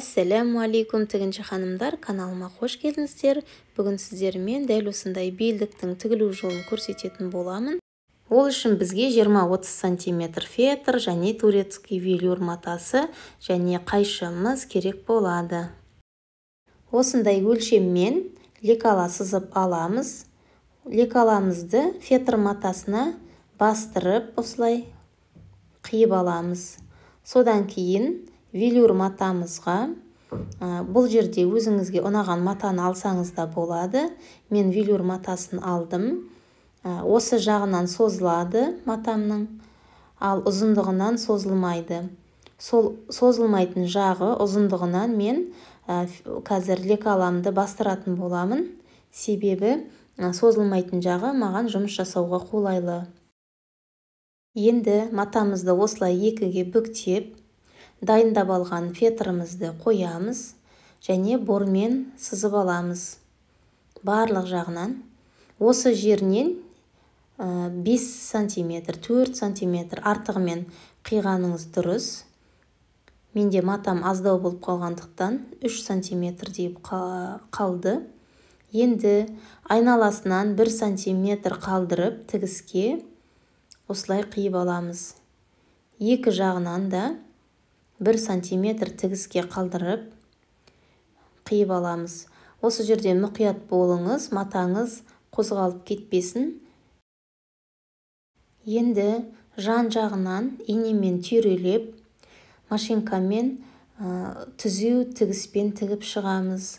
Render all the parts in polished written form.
Assalamu алейкум тігінші ханымдар, каналыма қош келдіңіздер. Бүгін сіздермен дәл осындай белдіктің тігілу жолын көрсететін боламын. Ол үшін бізге 20-30 см фетр және турецкий велюр матасы және қайшымыз керек болады. Осындай өлшеммен лекала сызып аламыз. Лекаламызды фетр матасына бастырып осылай қиып аламыз. Содан кейін велюр матамызға, бұл жерде өзіңізге ұнаған матаны алсаңыз да болады. Мен велюр матасын алдым. Осы жағынан созылады матамның, ал ұзындығынан созылмайды. Сол созылмайтын жағы ұзындығынан мен қазір лекаламды бастыратын боламын. Себебі созылмайтын жағы маған жұмыс жасауға қолайлы. Енді матамызды осылай екіге бүктеп, дайындап алған фетрімізді қоямыз және бормен сызып аламыз. Барлық жағынан осы жерінен 5 см, 4 см артығымен қиғаныңыз дұрыс. Менде матам аздау болып қалғандықтан 3 см дейіп қалды. Енді айналасынан 1 см қалдырып тігіске осылай қиып аламыз. Екі жағынан да 1 см тігіске қалдырып қиып аламыз. Осы жерде мұқият болыңыз, матаңыз қозғалып кетпесін. Енді жан жағынан инемен түйрелеп, машинкамен түзу тігіспен тігіп шығамыз.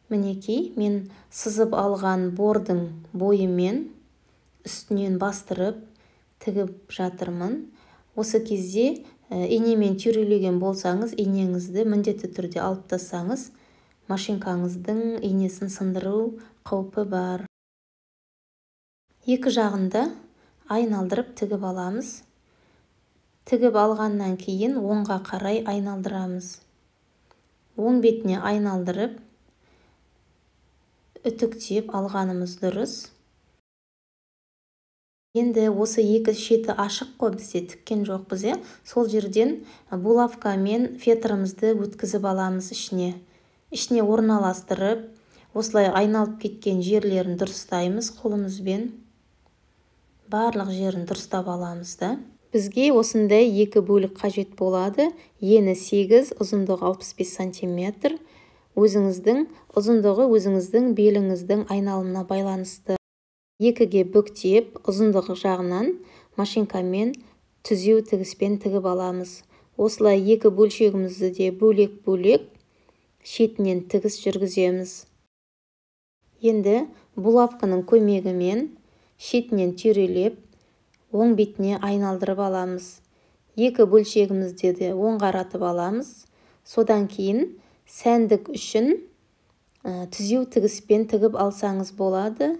Мінекей, мен сызып алған бордың бойымен үстінен бастырып тігіп жатырмын. Осы кезде инемен түйрелеген болсаңыз, инеңізді міндетті түрде алып тастаңыз, машинкаңыздың инесін сындыру қаупі бар. Екі жағында айналдырып тігіп аламыз. Тігіп алғаннан кейін оңға қарай айналдырамыз. Оң бетіне айналдырып, үтіктеп алғанымыз дұрыс. Енді осы екі шеті ашық қой, бізде тіккен жоқпыз. Сол жерден булавкамен фетрімізді өткізіп аламыз ішіне. Ішіне орналастырып, осылай айналып кеткен жерлерін дұрыстаймыз қолымызбен. Барлық жерін дұрыстап аламыз да. Бізге осындай екі бөлік қажет болады. Ені 8, ұзындығы 65 см. Өзіңіздің ұзындығы өзіңіздің беліңіздің айналымына байланысты. Екіге бүктеп, ұзындығы жағынан машинкамен түзеу тігіспен тігіп аламыз. Осылай екі бөлшегімізді де бөлек-бөлек шетінен тігіс жүргіземіз. Енді булавканың көмегімен шетінен түйрелеп, оң бетіне айналдырып аламыз. Екі бөлшегімізді де оң қаратып аламыз. Содан кейін сәндік үшін түзеу тігіспен тігіп алсаңыз болады.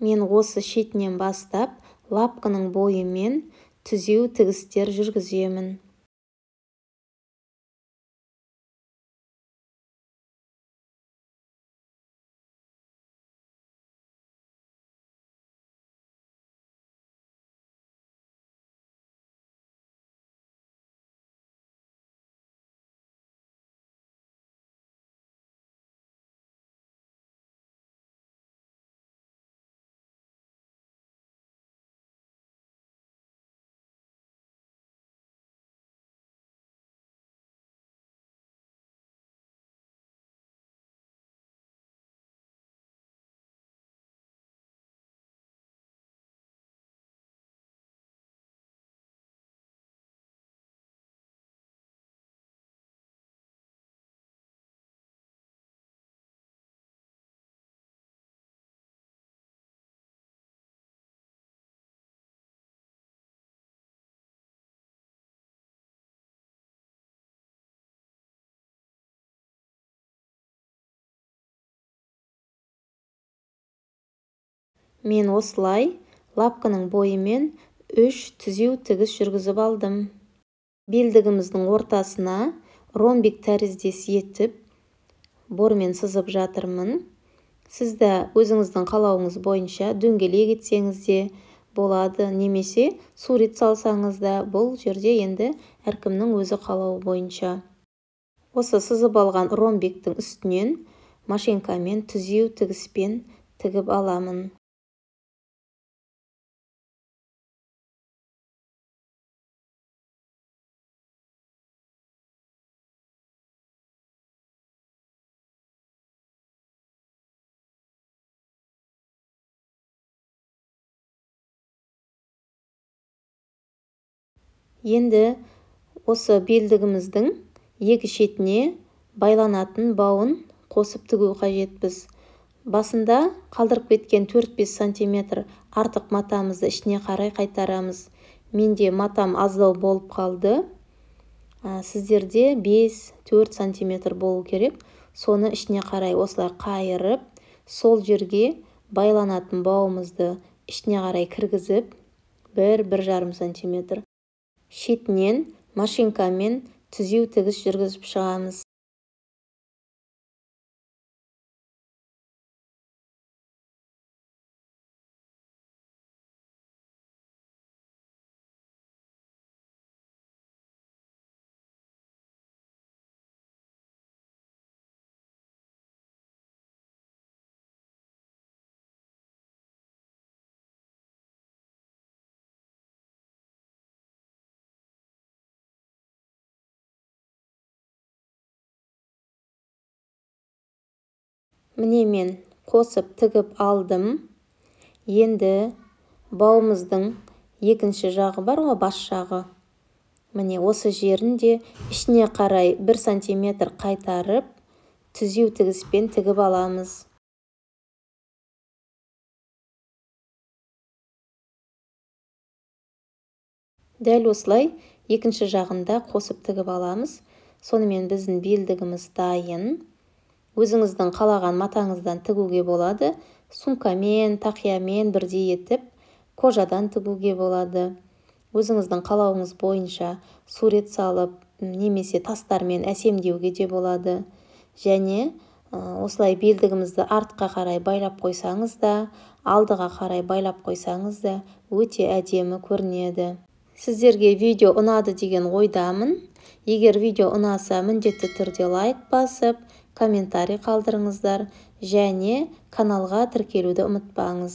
Мен осы шетінен бастап, лапканың бойымен түзеу тігістер жүргіземін. Мен осылай лапканың бойымен 3 түзеу тігіс жүргізіп алдым. Белдігіміздің ортасына ромбик тәріздес етіп, бормен сызып жатырмын. Сізді өзіңіздің қалауыңыз бойынша дөңгелек етсеңіз де болады, немесе сурет салсаңыз да, бұл жерде енді әркімнің өзі қалауы бойынша. Осы сызып алған ромбиктің үстінен машинкамен түзеу тігіспен тігіп аламын. Енді осы белдігіміздің екі шетіне байланатын бауын қосып тігу қажетпіз. Басында қалдырып кеткен 4-5 сантиметр артық матамызды ішіне қарай қайтарамыз. Менде матам аздау болып қалды. Сіздерде 5-4 сантиметр болу керек. Соны ішіне қарай осылай қайырып, сол жерге байланатын бауымызды ішіне қарай кіргізіп, 1-1,5 сантиметр шетінен машинкамен түзеу тігіс жүргізіп шығамыз. Міне мен қосып тігіп алдым. Енді бауымыздың екінші жағы бар ғой, бас жағы. Міне осы жерін де ішіне қарай 1 сантиметр қайтарып, түзеу тігіспен тігіп аламыз. Дәл осылай екінші жағында қосып тігіп аламыз. Сонымен біздің белдігіміз дайын. Өзіңіздің қалаған матаңыздан тігуге болады. Сумкамен, тақиямен бірдей етіп, кожадан тігуге болады. Өзіңіздің қалауыңыз бойынша сурет салып, немесе тастармен әсемдеуге де болады. Және осылай белдігімізді артқа қарай байлап қойсаңыз да, алдыға қарай байлап қойсаңыз да өте әдемі көрінеді. Сіздерге видео ұнады деген ойдамын. Егер видео ұнаса, міндетті түрде лайк басып, комментарий қалдырыңыздар және каналға тіркелуді ұмытпаңыз.